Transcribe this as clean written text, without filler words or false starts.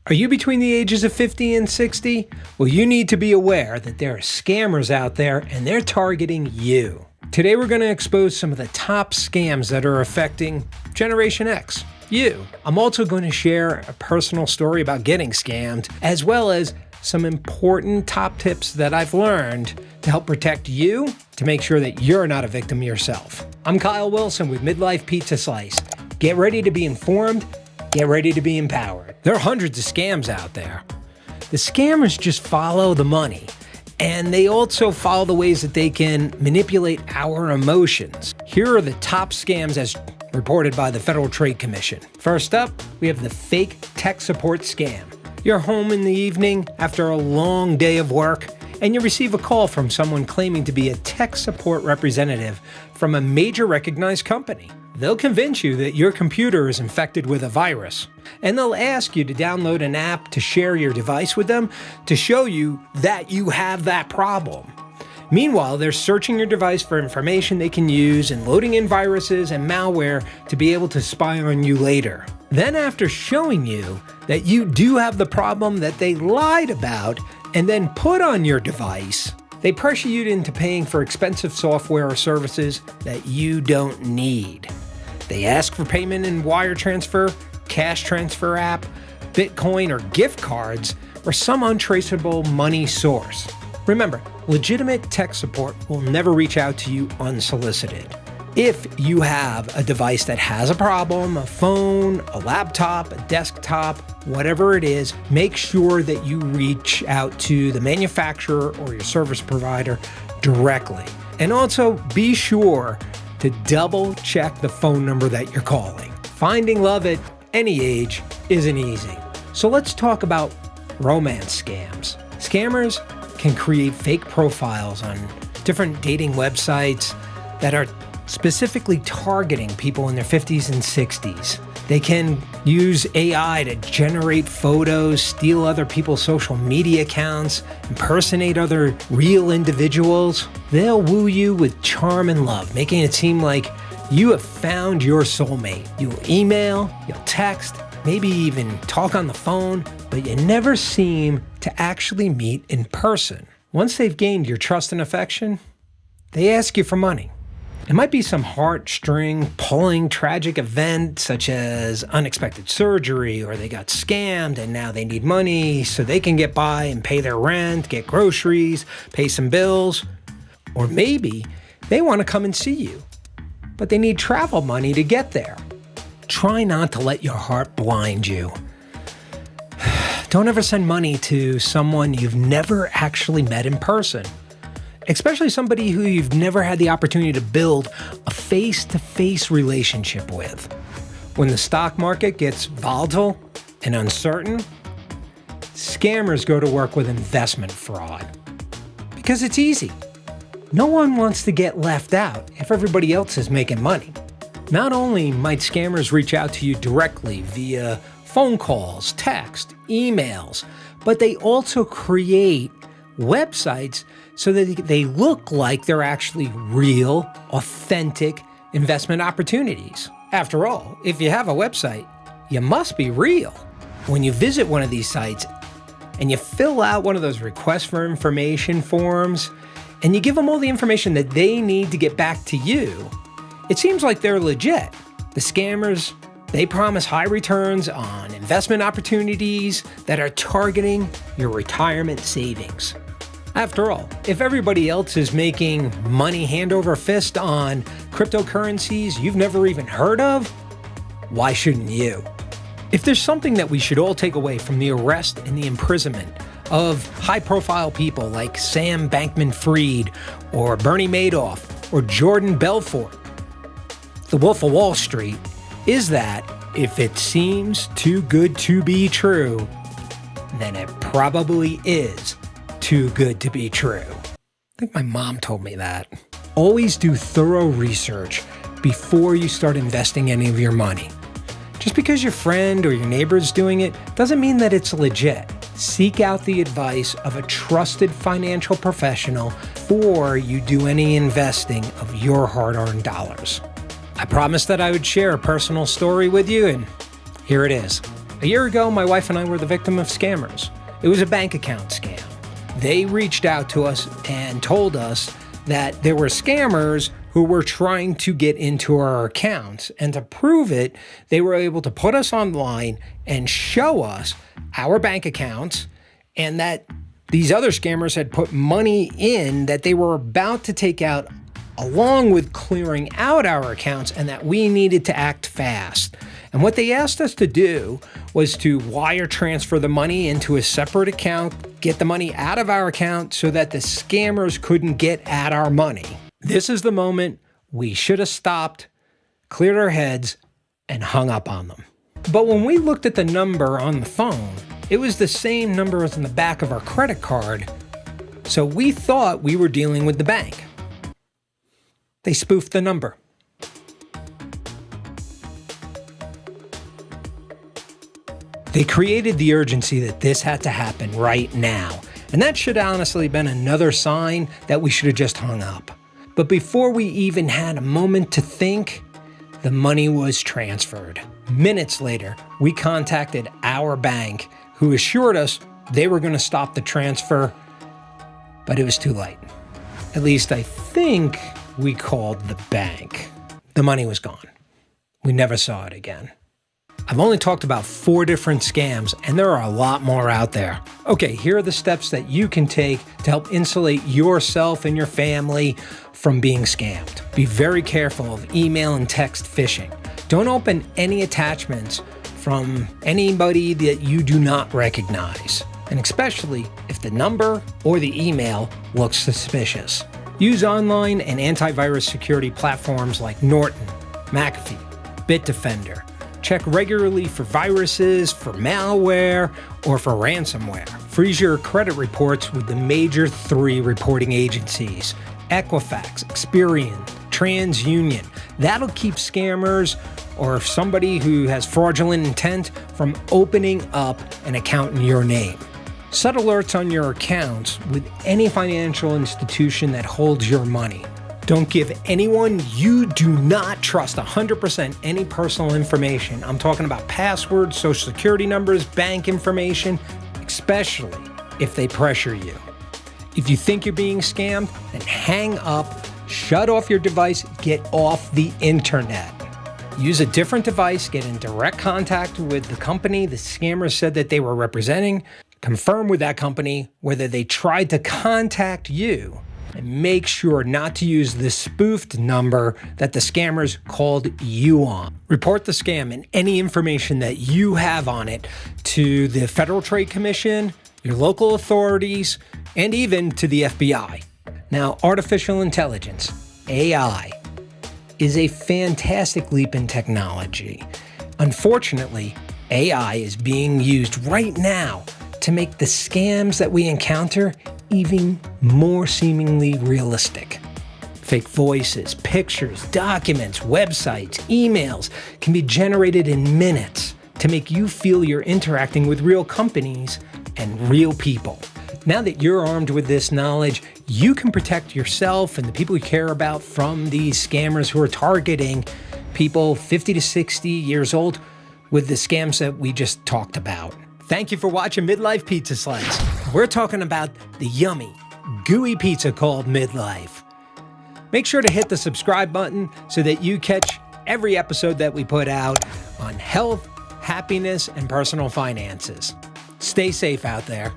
Are you between the ages of 50 and 60? Well, you need to be aware that there are scammers out there and they're targeting you. Today we're going to expose some of the top scams that are affecting Generation X, you. I'm also going to share a personal story about getting scammed, as well as some important top tips that I've learned to help protect you, to make sure that you're not a victim yourself. I'm Kyle Wilson with Midlife Pizza Slice. Get ready to be informed. Get ready to be empowered. There are hundreds of scams out there. The scammers just follow the money, and they also follow the ways that they can manipulate our emotions. Here are the top scams as reported by the Federal Trade Commission. First up, we have the fake tech support scam. You're home in the evening after a long day of work, and you receive a call from someone claiming to be a tech support representative from a major recognized company. They'll convince you that your computer is infected with a virus, and they'll ask you to download an app to share your device with them to show you that you have that problem. Meanwhile, they're searching your device for information they can use and loading in viruses and malware to be able to spy on you later. Then after showing you that you do have the problem that they lied about and then put on your device, they pressure you into paying for expensive software or services that you don't need. They ask for payment in wire transfer, cash transfer app, Bitcoin or gift cards, or some untraceable money source. Remember, legitimate tech support will never reach out to you unsolicited. If you have a device that has a problem, a phone, a laptop, a desktop, whatever it is, make sure that you reach out to the manufacturer or your service provider directly. And also be sure to double check the phone number that you're calling. Finding love at any age isn't easy. So let's talk about romance scams. Scammers can create fake profiles on different dating websites that are specifically targeting people in their 50s and 60s. They can use AI to generate photos, steal other people's social media accounts, impersonate other real individuals. They'll woo you with charm and love, making it seem like you have found your soulmate. You'll email, you'll text, maybe even talk on the phone, but you never seem to actually meet in person. Once they've gained your trust and affection, they ask you for money. It might be some heartstring-pulling tragic event such as unexpected surgery, or they got scammed and now they need money so they can get by and pay their rent, get groceries, pay some bills. Or maybe they want to come and see you, but they need travel money to get there. Try not to let your heart blind you. Don't ever send money to someone you've never actually met in person, especially somebody who you've never had the opportunity to build a face-to-face relationship with. When the stock market gets volatile and uncertain, scammers go to work with investment fraud. Because it's easy. No one wants to get left out if everybody else is making money. Not only might scammers reach out to you directly via phone calls, text, emails, but they also create websites so that they look like they're actually real, authentic investment opportunities. After all, if you have a website, you must be real. When you visit one of these sites and you fill out one of those requests for information forms and you give them all the information that they need to get back to you, it seems like they're legit. The scammers, they promise high returns on investment opportunities that are targeting your retirement savings. After all, if everybody else is making money hand over fist on cryptocurrencies you've never even heard of, why shouldn't you? If there's something that we should all take away from the arrest and the imprisonment of high-profile people like Sam Bankman-Fried or Bernie Madoff or Jordan Belfort, the Wolf of Wall Street, is that if it seems too good to be true, then it probably is too good to be true. I think my mom told me that. Always do thorough research before you start investing any of your money. Just because your friend or your neighbor is doing it doesn't mean that it's legit. Seek out the advice of a trusted financial professional before you do any investing of your hard-earned dollars. I promised that I would share a personal story with you, and here it is. A year ago, my wife and I were the victim of scammers. It was a bank account scam. They reached out to us and told us that there were scammers who were trying to get into our accounts. And to prove it, they were able to put us online and show us our bank accounts, and that these other scammers had put money in that they were about to take out, along with clearing out our accounts, and that we needed to act fast. And what they asked us to do was to wire transfer the money into a separate account, get the money out of our account so that the scammers couldn't get at our money. This is the moment we should have stopped, cleared our heads, and hung up on them. But when we looked at the number on the phone, it was the same number as in the back of our credit card, so we thought we were dealing with the bank. They spoofed the number. They created the urgency that this had to happen right now, and that should honestly been another sign that we should have just hung up. But before we even had a moment to think, the money was transferred. Minutes later, we contacted our bank, who assured us they were going to stop the transfer, but it was too late. At least I think we called the bank. The money was gone. We never saw it again. I've only talked about 4 different scams, and there are a lot more out there. Okay, here are the steps that you can take to help insulate yourself and your family from being scammed. Be very careful of email and text phishing. Don't open any attachments from anybody that you do not recognize, and especially if the number or the email looks suspicious. Use online and antivirus security platforms like Norton, McAfee, Bitdefender. Check regularly for viruses, for malware, or for ransomware. Freeze your credit reports with the major 3 reporting agencies: Equifax, Experian, TransUnion. That'll keep scammers or somebody who has fraudulent intent from opening up an account in your name. Set alerts on your accounts with any financial institution that holds your money. Don't give anyone you do not trust 100% any personal information. I'm talking about passwords, social security numbers, bank information, especially if they pressure you. If you think you're being scammed, then hang up, shut off your device, get off the internet. Use a different device, get in direct contact with the company the scammers said that they were representing, confirm with that company whether they tried to contact you, and make sure not to use the spoofed number that the scammers called you on. Report the scam and any information that you have on it to the Federal Trade Commission, your local authorities, and even to the FBI. Now, artificial intelligence, AI, is a fantastic leap in technology. Unfortunately, AI is being used right now to make the scams that we encounter even more seemingly realistic. Fake voices, pictures, documents, websites, emails can be generated in minutes to make you feel you're interacting with real companies and real people. Now that you're armed with this knowledge, you can protect yourself and the people you care about from these scammers who are targeting people 50 to 60 years old with the scams that we just talked about. Thank you for watching Midlife Pizza Slice. We're talking about the yummy, gooey pizza called Midlife. Make sure to hit the subscribe button so that you catch every episode that we put out on health, happiness, and personal finances. Stay safe out there.